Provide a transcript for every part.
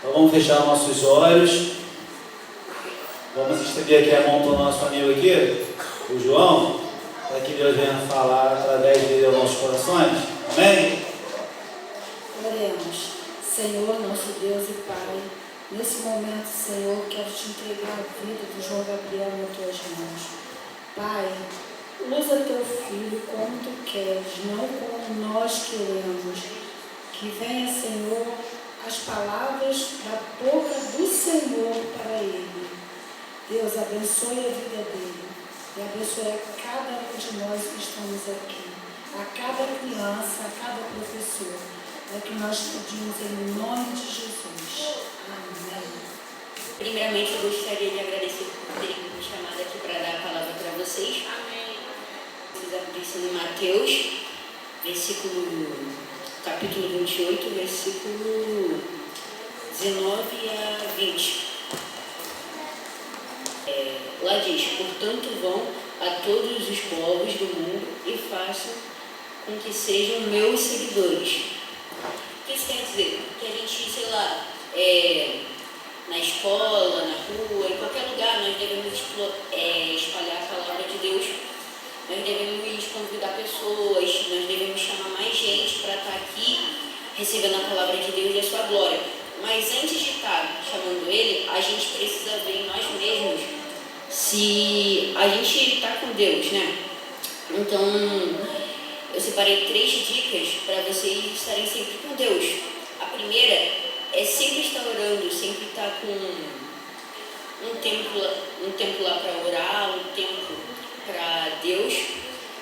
Então vamos fechar nossos olhos. Vamos estender aqui a mão para o nosso amigo aqui, o João, para que Deus venha falar através dele aos nossos corações. Amém? Oremos. Senhor, nosso Deus e Pai, nesse momento, Senhor, quero te entregar a vida do João Gabriel nas tuas mãos. Pai, usa teu filho como tu queres, não como nós queremos. Que venha, Senhor, as palavras da boca do Senhor para ele. Deus, abençoe a vida dele e abençoe a cada um de nós que estamos aqui, a cada criança, a cada professor. É o que nós pedimos em nome de Jesus. Amém. Primeiramente, eu gostaria de agradecer por terem me chamado aqui para dar a palavra para vocês. Amém. Vocês abrissem em Mateus, capítulo 28, versículo 19 a 20. Lá diz: portanto, vão a todos os povos do mundo e façam com que sejam meus seguidores. O que isso quer dizer? Que a gente, sei lá, na escola, na rua, em qualquer lugar, nós devemos espalhar a palavra de Deus. Nós devemos convidar pessoas, nós devemos chamar mais gente para estar aqui recebendo a palavra de Deus e a sua glória. Mas antes de estar chamando Ele, a gente precisa ver em nós mesmos se a gente está com Deus, né? Então, eu separei 3 dicas para vocês estarem sempre com Deus. A primeira é sempre estar orando, sempre estar com um tempo lá para orar, um tempo para Deus.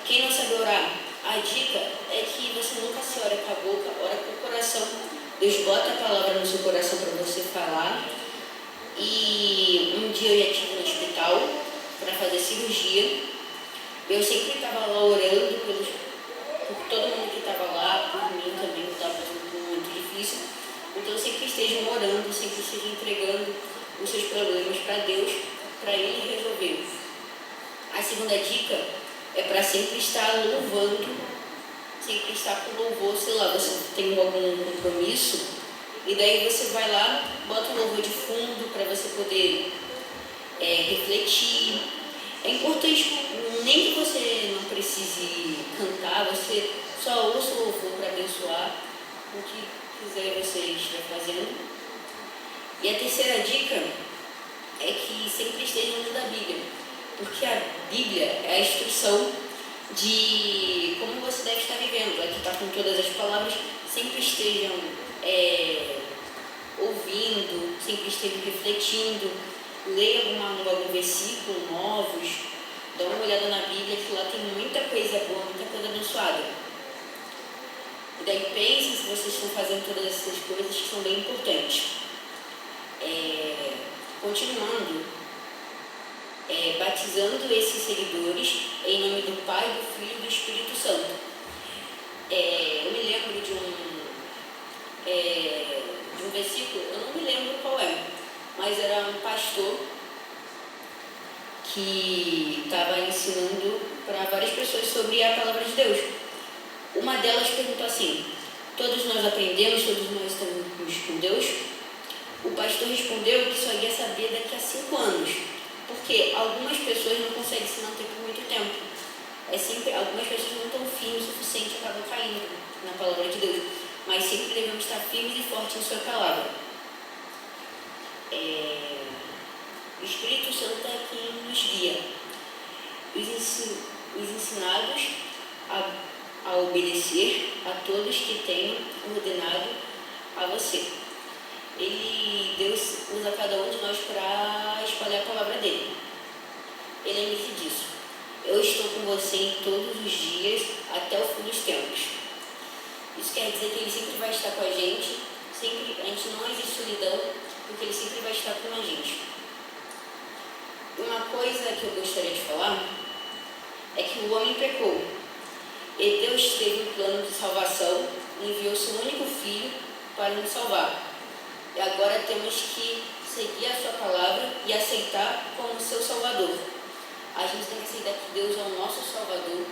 Quem não sabe orar, a dica é que você nunca se ora com a boca, ora com o coração. Deus bota a palavra no seu coração para você falar. E um dia eu já estive no hospital para fazer cirurgia. Eu sempre estava lá orando por todo mundo que estava lá, por mim também, que estava fazendo um momento difícil. Então sempre estejam orando, sempre estejam entregando os seus problemas para Deus, para Ele resolver. A segunda dica é para sempre estar louvando, sempre estar com louvor. Sei lá, você tem algum compromisso, e daí você vai lá, bota o louvor de fundo para você poder refletir. É importante, nem que você não precise cantar, você só ouça o louvor para abençoar o que quiser você estiver fazendo. E a terceira dica é que sempre estejam lendo a Bíblia, porque a Bíblia é a instrução de como você deve estar vivendo. Aqui está com todas as palavras. Sempre estejam ouvindo, sempre estejam refletindo. Leia algum versículo novos, dá uma olhada na Bíblia, que lá tem muita coisa boa, muita coisa abençoada. E daí pense se vocês estão fazendo todas essas coisas que são bem importantes. Continuando, batizando esses seguidores em nome do Pai, do Filho e do Espírito Santo. Eu me lembro de um versículo, eu não me lembro qual é, mas era um pastor que estava ensinando para várias pessoas sobre a palavra de Deus. Uma delas perguntou assim: todos nós aprendemos, todos nós estamos com Deus? O pastor respondeu que só ia saber daqui a 5 anos, porque algumas pessoas não conseguem se manter por muito tempo. Algumas pessoas não estão firmes o suficiente e acabam caindo na palavra de Deus, mas sempre devemos estar firmes e fortes em sua palavra. O Espírito Santo é quem nos guia. Os ensinados a obedecer a todos que tenham ordenado a você. Deus usa cada um de nós para espalhar a palavra dele. Lembre-se disso. Eu estou com você em todos os dias até o fim dos tempos. Isso quer dizer que Ele sempre vai estar com a gente. A gente não existe solidão, porque Ele sempre vai estar com a gente. Uma coisa que eu gostaria de falar é que o homem pecou. E Deus teve um plano de salvação e enviou seu único filho para nos salvar. E agora temos que seguir a sua palavra e aceitar como seu Salvador. A gente tem que aceitar que Deus é o nosso Salvador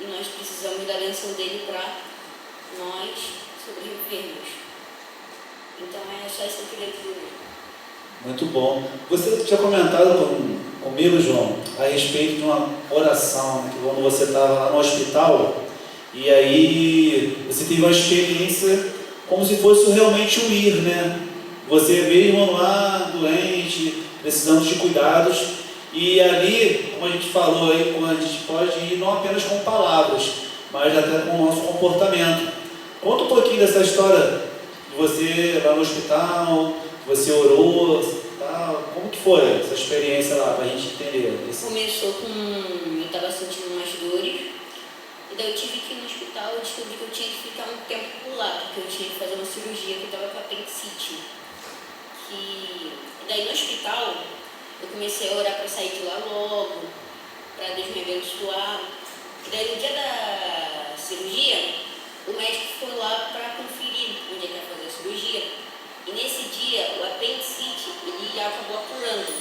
e nós precisamos da bênção dele para nós sobrevivermos. Então é só isso que eu queria dizer. Muito bom. Você tinha comentado comigo, João, a respeito de uma oração, né, que quando você estava lá no hospital, e aí você teve uma experiência como se fosse realmente um ir, né? Você mesmo lá, doente, precisando de cuidados, e ali, como a gente falou aí, como a gente pode ir não apenas com palavras, mas até com o nosso comportamento. Conta um pouquinho dessa história de você lá no hospital, você orou, tal. Como que foi essa experiência lá, para a gente entender? Começou com... eu estava sentindo umas dores, e daí eu tive que ir no hospital e descobri que eu tinha que ficar um tempo por lá, porque eu tinha que fazer uma cirurgia que eu estava com apendicite. E daí no hospital eu comecei a orar para sair de lá logo, para Deus me abençoar. E daí no dia da cirurgia, o médico foi lá para conferir onde é que ia fazer a cirurgia. E nesse dia, o apendicite, ele acabou apurando.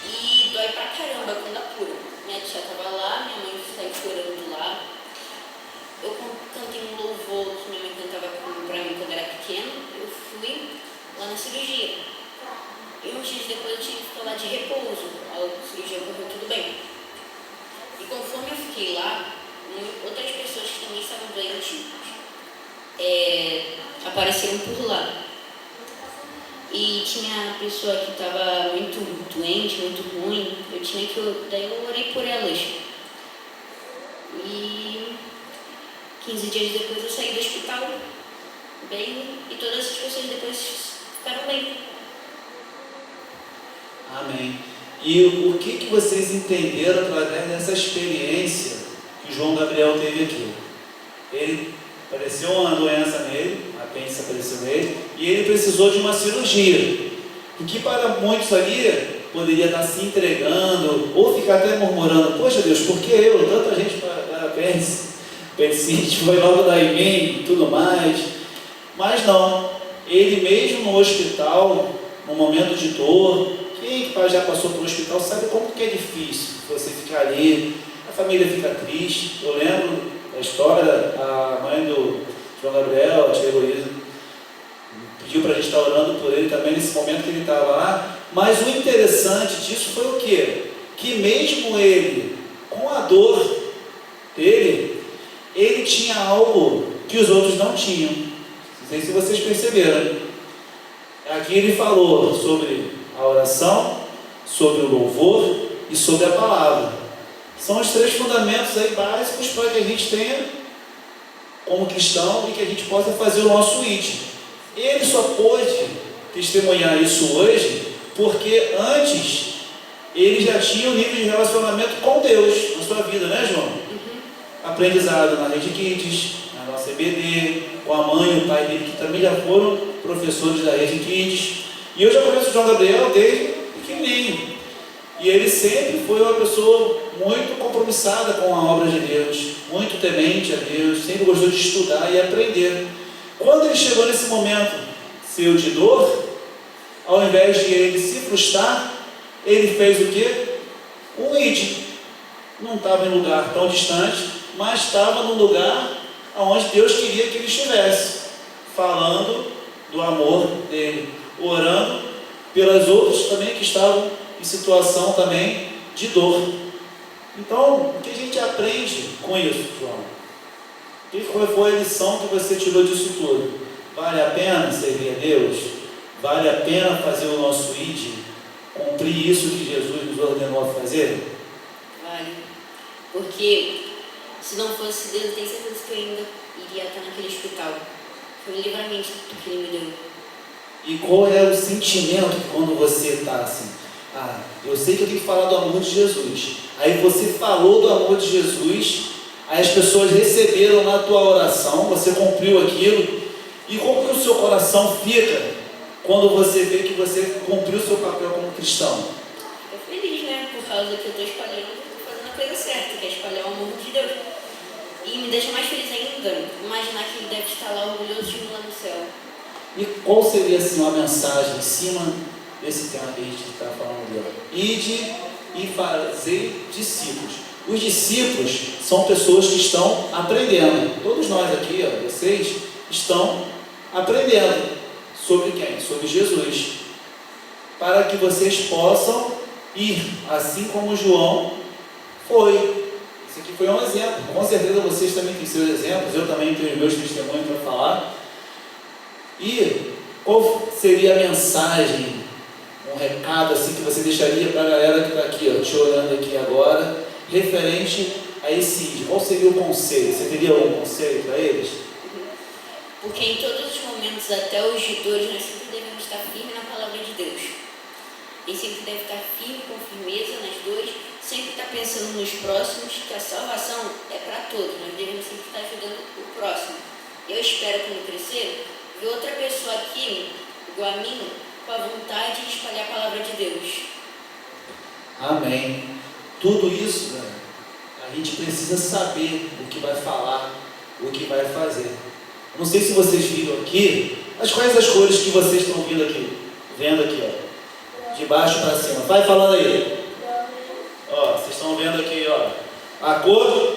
E dói pra caramba quando apura. Minha tia estava lá, minha mãe saiu chorando lá. Eu cantei um louvor que minha mãe cantava pra mim quando era pequena. Eu fui lá na cirurgia. E uns dias depois eu tive que ficar lá de repouso. A cirurgia correu tudo bem. E conforme eu fiquei lá, outras pessoas que também estavam doentes apareceram por lá. E tinha pessoa que estava muito doente, muito ruim. Daí eu orei por elas. E 15 dias depois eu saí do hospital bem, e todas as pessoas depois ficaram bem. Amém. E o que vocês entenderam através dessa experiência que João Gabriel teve aqui? Ele apareceu uma doença nele, a apêndice apareceu nele, e ele precisou de uma cirurgia. O que para muitos ali poderia estar se entregando, ou ficar até murmurando: poxa Deus, por que eu? Tanta gente para apendicite, foi logo dar em mim e tudo mais. Mas não, ele mesmo no hospital, no momento de dor, quem já passou pelo hospital sabe como que é difícil você ficar ali, a família fica triste. Eu lembro da história, a mãe do João Gabriel, a tia Heloísa, pediu para a gente estar orando por ele também nesse momento que ele estava lá. Mas o interessante disso foi o quê? Que mesmo ele, com a dor dele, ele tinha algo que os outros não tinham. Não sei se vocês perceberam. Aqui ele falou sobre a oração, sobre o louvor e sobre a palavra. São os 3 fundamentos aí básicos para que a gente tenha como cristão e que a gente possa fazer o nosso ID. Ele só pôde testemunhar isso hoje porque antes ele já tinha um nível de relacionamento com Deus na sua vida, né, João? Aprendizado na Rede Kids, na nossa EBD, com a mãe e o pai dele, que também já foram professores da Rede Kids. E eu já conheço o João Gabriel desde pequenininho. E ele sempre foi uma pessoa muito compromissada com a obra de Deus, muito temente a Deus, sempre gostou de estudar e aprender. Quando ele chegou nesse momento seu de dor, ao invés de ele se frustrar, ele fez o quê? Um ID. Não estava em lugar tão distante, mas estava no lugar onde Deus queria que ele estivesse, falando do amor dele, orando pelas outras também que estavam em situação também de dor. Então, o que a gente aprende com isso, João? Qual foi a lição que você tirou disso tudo? Vale a pena servir a Deus? Vale a pena fazer o nosso ID? Cumprir isso que Jesus nos ordenou a fazer? Vale. Porque se não fosse Deus, eu tenho certeza que eu ainda iria estar naquele hospital. Foi um livramento que Ele me deu. E qual é o sentimento quando você está assim? Eu sei que eu tenho que falar do amor de Jesus. Aí você falou do amor de Jesus, aí as pessoas receberam na tua oração, você cumpriu aquilo. E como que o seu coração fica quando você vê que você cumpriu o seu papel como cristão? Fico feliz, né? Por causa que eu estou espalhando, eu estou fazendo a coisa certa, que é espalhar o amor de Deus. E me deixa mais feliz ainda imaginar que Ele deve estar lá orgulhoso de mim lá no céu. E qual seria assim uma mensagem em cima desse tema que a gente está falando agora? Ide e fazer discípulos. Os discípulos são pessoas que estão aprendendo. Todos nós aqui, vocês estão aprendendo. sobre quem? Sobre Jesus. Para que vocês possam ir, assim como João foi. Esse aqui foi um exemplo. Com certeza vocês também têm seus exemplos, eu também tenho meus testemunhos para falar. E qual seria a mensagem, um recado assim que você deixaria para a galera que está aqui, ó, te olhando aqui agora, referente a esse ID? Qual seria o conselho? Você teria algum conselho para eles? Porque em todos os momentos, até os de dores, nós sempre devemos estar firmes na palavra de Deus. E sempre deve estar firme, com firmeza nas dores, sempre estar pensando nos próximos, que a salvação é para todos. Nós devemos sempre estar ajudando o próximo. Eu espero, quando crescer, ver outra pessoa aqui, igual a mim, com a vontade de espalhar a palavra de Deus. Amém. Tudo isso, né, a gente precisa saber o que vai falar, o que vai fazer. Não sei se vocês viram aqui, mas quais as cores que vocês estão vendo aqui, ó, de baixo para cima. Vai falando aí. Ó, vocês estão vendo aqui, ó, a cor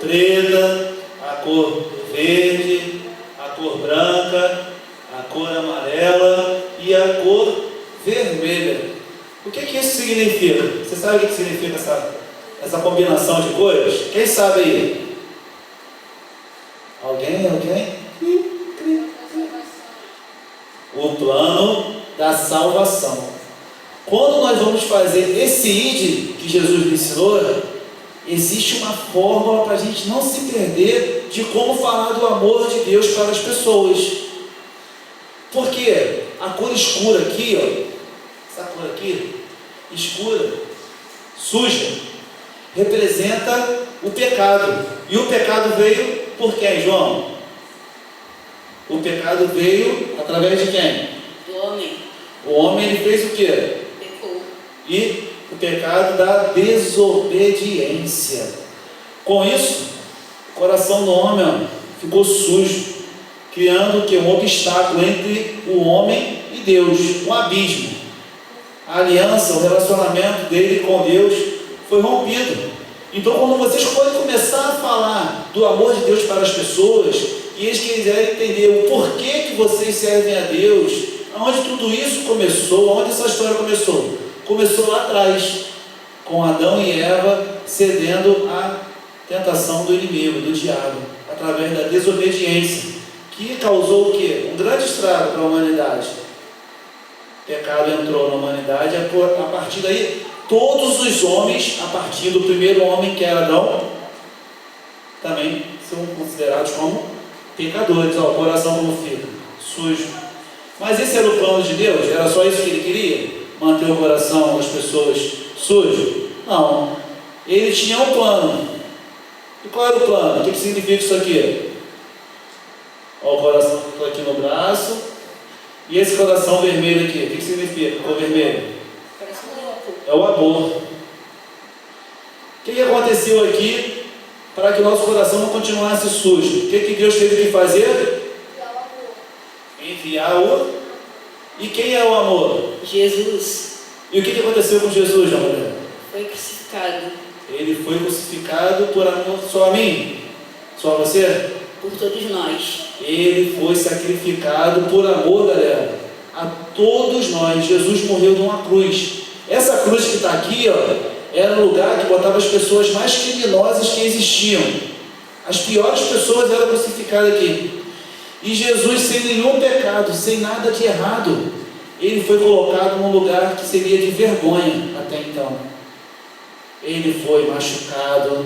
preta, a cor verde, a cor branca, a cor amarela e a cor vermelha. O que isso significa? Você sabe o que significa essa combinação de cores? Quem sabe aí? Alguém? O plano da salvação. Quando nós vamos fazer esse ID que Jesus me ensinou, existe uma fórmula para a gente não se perder de como falar do amor de Deus para as pessoas. Porque a cor escura aqui, ó, essa cor aqui, escura, suja, representa o pecado. E o pecado veio por quem, João? O pecado veio através de quem? Do homem. O homem, ele fez o quê? Pecou. E o pecado da desobediência. Com isso, o coração do homem, ó, ficou sujo, criando o quê? Um obstáculo entre o homem e Deus, um abismo. A aliança, o relacionamento dele com Deus foi rompido. Então, quando vocês podem começar a falar do amor de Deus para as pessoas, e eles quiserem entender o porquê que vocês servem a Deus, aonde tudo isso começou, aonde essa história começou? Começou lá atrás, com Adão e Eva cedendo à tentação do inimigo, do diabo, através da desobediência, que causou o quê? Um grande estrago para a humanidade. O pecado entrou na humanidade, a partir daí, todos os homens, a partir do primeiro homem, que era Adão, também são considerados como pecadores. Ó, o coração como fica? Sujo. Mas esse era o plano de Deus? Era só isso que ele queria? Manter o coração das pessoas sujo? Não. Ele tinha um plano. E qual era o plano? O que significa isso aqui? Ó, o coração que está aqui no braço. E esse coração vermelho aqui, o que significa? Cor vermelho? Coração do amor. É o amor. O que aconteceu aqui para que o nosso coração não continuasse sujo? O que Deus teve que fazer? Enviar o... E quem é o amor? Jesus. E o que aconteceu com Jesus, João Maria? Foi crucificado. Ele foi crucificado por amor só a mim? Só a você? Por todos nós. Ele foi sacrificado por amor, galera, a todos nós. Jesus morreu numa cruz. Essa cruz que está aqui, ó, era o lugar que botava as pessoas mais criminosas que existiam. As piores pessoas eram crucificadas aqui. E Jesus, sem nenhum pecado, sem nada de errado, ele foi colocado num lugar que seria de vergonha até então. Ele foi machucado,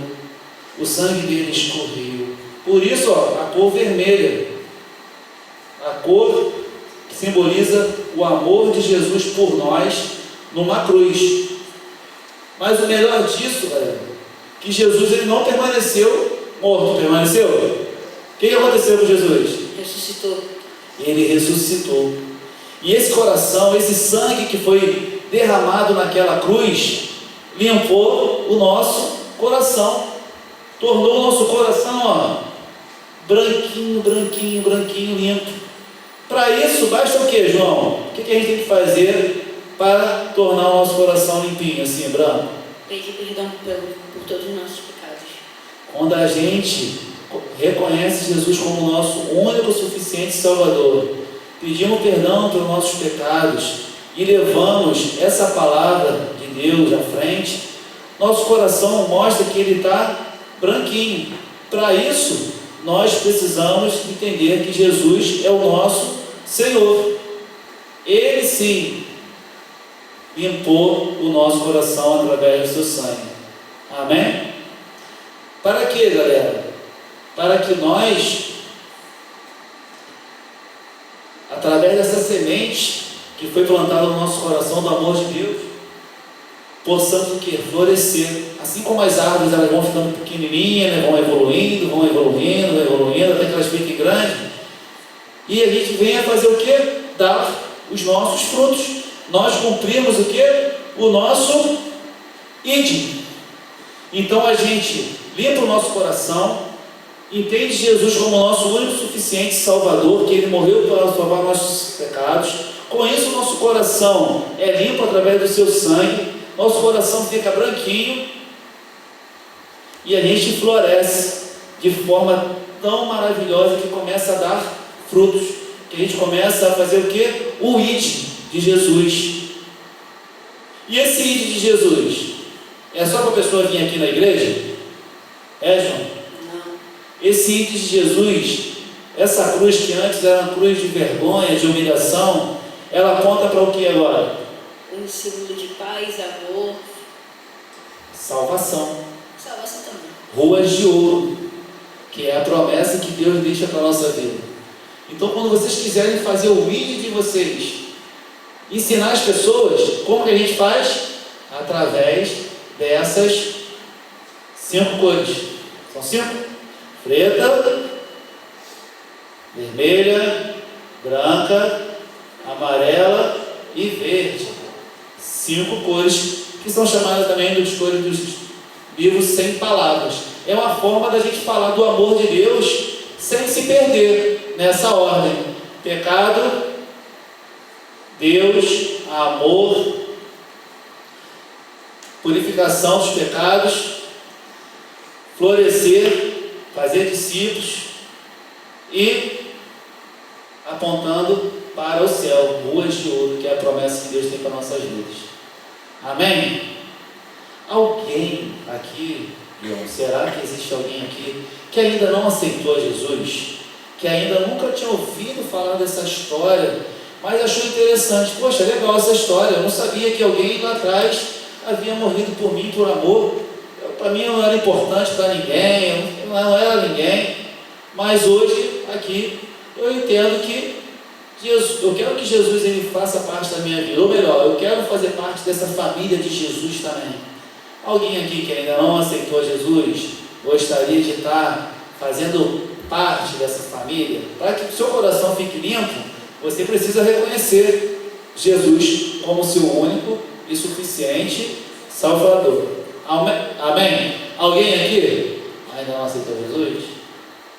o sangue dele escorreu. Por isso, ó, a cor vermelha, a cor que simboliza o amor de Jesus por nós numa cruz. Mas o melhor disso, galera, que Jesus ele não permaneceu morto, permaneceu? O que aconteceu com Jesus? Ressuscitou. Ele ressuscitou. E esse coração, esse sangue que foi derramado naquela cruz, limpou o nosso coração, tornou o nosso coração, ó, branquinho, branquinho, branquinho, limpo. Para isso, basta o que, João? O que a gente tem que fazer para tornar o nosso coração limpinho, assim, branco? Pedir perdão por todos os nossos pecados. Quando a gente reconhece Jesus como nosso único, suficiente Salvador, pedimos perdão pelos nossos pecados e levamos essa palavra de Deus à frente, nosso coração mostra que ele está branquinho. Para isso, nós precisamos entender que Jesus é o nosso Senhor. Ele sim limpou o nosso coração através do seu sangue. Amém? Para quê, galera? Para que nós, através dessa semente que foi plantada no nosso coração do amor de Deus, possamos o quê? Florescer. Assim como as árvores elas vão ficando pequenininhas, né? vão evoluindo, até que elas fiquem grandes. E a gente vem a fazer o quê? Dar os nossos frutos. Nós cumprimos o quê? O nosso ID. Então a gente limpa o nosso coração, entende Jesus como nosso único suficiente Salvador, que Ele morreu para salvar nossos pecados. Com isso, nosso coração é limpo através do seu sangue, nosso coração fica branquinho e a gente floresce de forma tão maravilhosa que começa a dar frutos, que a gente começa a fazer o quê? O ID de Jesus. E esse ID de Jesus é só para a pessoa vir aqui na igreja? É, João? Não. Esse ID de Jesus, essa cruz que antes era uma cruz de vergonha, de humilhação, ela aponta para o que agora? Um símbolo de paz, amor. Salvação. Salvação também. Ruas de ouro, que é a promessa que Deus deixa para a nossa vida. Então, quando vocês quiserem fazer o ID de vocês, ensinar as pessoas, como que a gente faz? Através dessas 5 cores. São 5? Preta, vermelha, branca, amarela e verde. 5 cores que são chamadas também de cores dos livros sem palavras. É uma forma da gente falar do amor de Deus sem se perder nessa ordem: pecado, Deus, amor, purificação dos pecados, florescer, fazer discípulos e apontando para o céu, ruas de ouro, que é a promessa que Deus tem para nossas vidas. Amém? Alguém aqui, Leon, será que existe alguém aqui que ainda não aceitou Jesus, que ainda nunca tinha ouvido falar dessa história, mas achou interessante? Poxa, legal essa história, eu não sabia que alguém lá atrás havia morrido por mim, por amor. Para mim eu não era importante para ninguém, eu não era ninguém, mas hoje aqui eu entendo que Jesus, eu quero que Jesus ele faça parte da minha vida, ou melhor, eu quero fazer parte dessa família de Jesus também. Alguém aqui que ainda não aceitou Jesus, gostaria de estar fazendo parte dessa família? Para que o seu coração fique limpo, você precisa reconhecer Jesus como seu único e suficiente Salvador. Amém? Alguém aqui ainda não aceitou Jesus?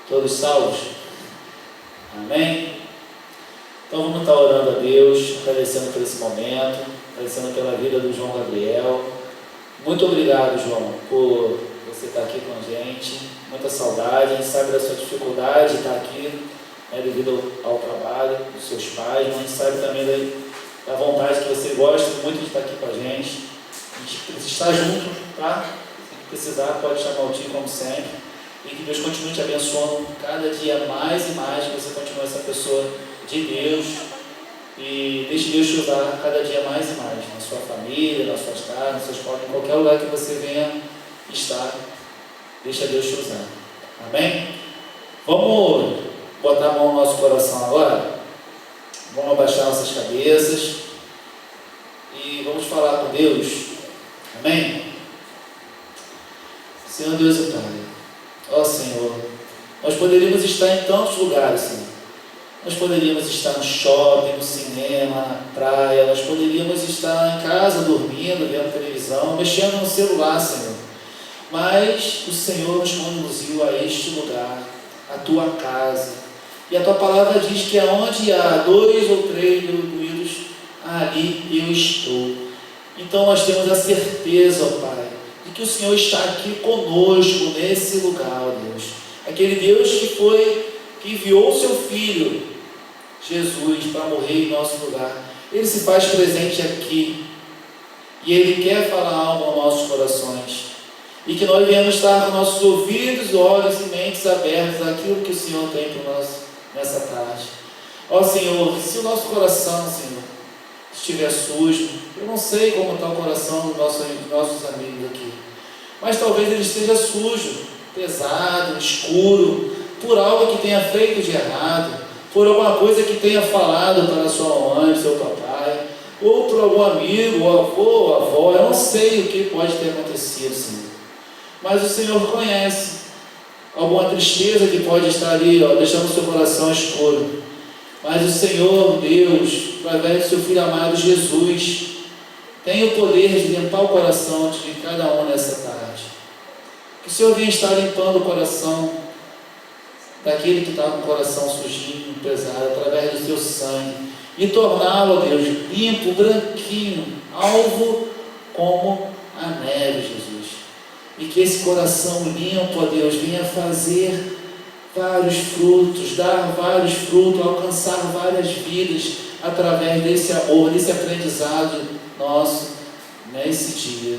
Todos salvos? Amém? Então vamos estar orando a Deus, agradecendo por esse momento, agradecendo pela vida do João Gabriel. Muito obrigado, João, por você estar aqui com a gente. Muita saudade, a gente sabe da sua dificuldade de estar aqui, né, devido ao trabalho dos seus pais, mas a gente sabe também da vontade que você gosta muito de estar aqui com a gente. A gente precisa estar junto, tá? Se precisar, pode chamar o tio como sempre. E que Deus continue te abençoando cada dia mais e mais, que você continue essa pessoa de Deus e deixe Deus te usar cada dia mais e mais na sua família, nas suas casas, nos seus povos, em qualquer lugar que você venha estar, deixa Deus te usar. Amém? Vamos botar a mão no nosso coração agora, vamos abaixar nossas cabeças e vamos falar com Deus. Amém? Senhor Deus e Pai, ó Senhor, nós poderíamos estar em tantos lugares, Senhor. Nós poderíamos estar no shopping, no cinema, na praia, nós poderíamos estar em casa dormindo, vendo televisão, mexendo no celular, Senhor. Mas o Senhor nos conduziu a este lugar, a tua casa. E a tua palavra diz que aonde há 2 ou 3 reunidos, ali eu estou. Então nós temos a certeza, ó Pai, de que o Senhor está aqui conosco nesse lugar, ó Deus. Aquele Deus que enviou o seu Filho Jesus para morrer em nosso lugar. Ele se faz presente aqui e Ele quer falar algo aos nossos corações. E que nós venhamos estar com nossos ouvidos, olhos e mentes abertos àquilo que o Senhor tem para nós nessa tarde. Ó Senhor, se o nosso coração, Senhor, estiver sujo, eu não sei como está o coração dos nossos amigos aqui, mas talvez ele esteja sujo, pesado, escuro, por algo que tenha feito de errado, por alguma coisa que tenha falado para sua mãe, seu papai, ou por algum amigo, ou avô, ou avó. Eu não sei o que pode ter acontecido, Senhor, mas o Senhor conhece alguma tristeza que pode estar ali, deixando o seu coração escuro. Mas o Senhor, Deus, através do seu Filho amado Jesus, tem o poder de limpar o coração de cada um nessa tarde. Que o Senhor venha estar limpando o coração daquele que está com o coração sujinho, pesado, através do seu sangue, e torná-lo, Deus, limpo, branquinho, alvo como a neve, Jesus. E que esse coração limpo, ó Deus, venha fazer vários frutos, dar vários frutos, alcançar várias vidas através desse amor, desse aprendizado nosso nesse dia,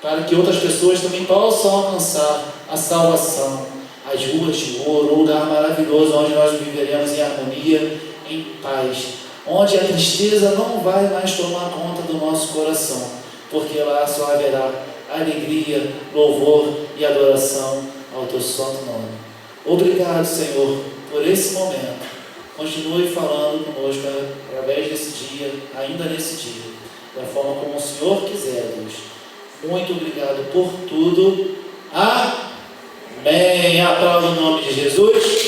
para que outras pessoas também possam alcançar a salvação, as ruas de ouro, um lugar maravilhoso onde nós viveremos em harmonia, em paz, onde a tristeza não vai mais tomar conta do nosso coração, porque lá só haverá alegria, louvor e adoração ao teu santo nome. Obrigado, Senhor, por esse momento. Continue falando conosco através desse dia, ainda nesse dia, da forma como o Senhor quiser, Deus. Muito obrigado por tudo. Amém. Aplauda o nome de Jesus.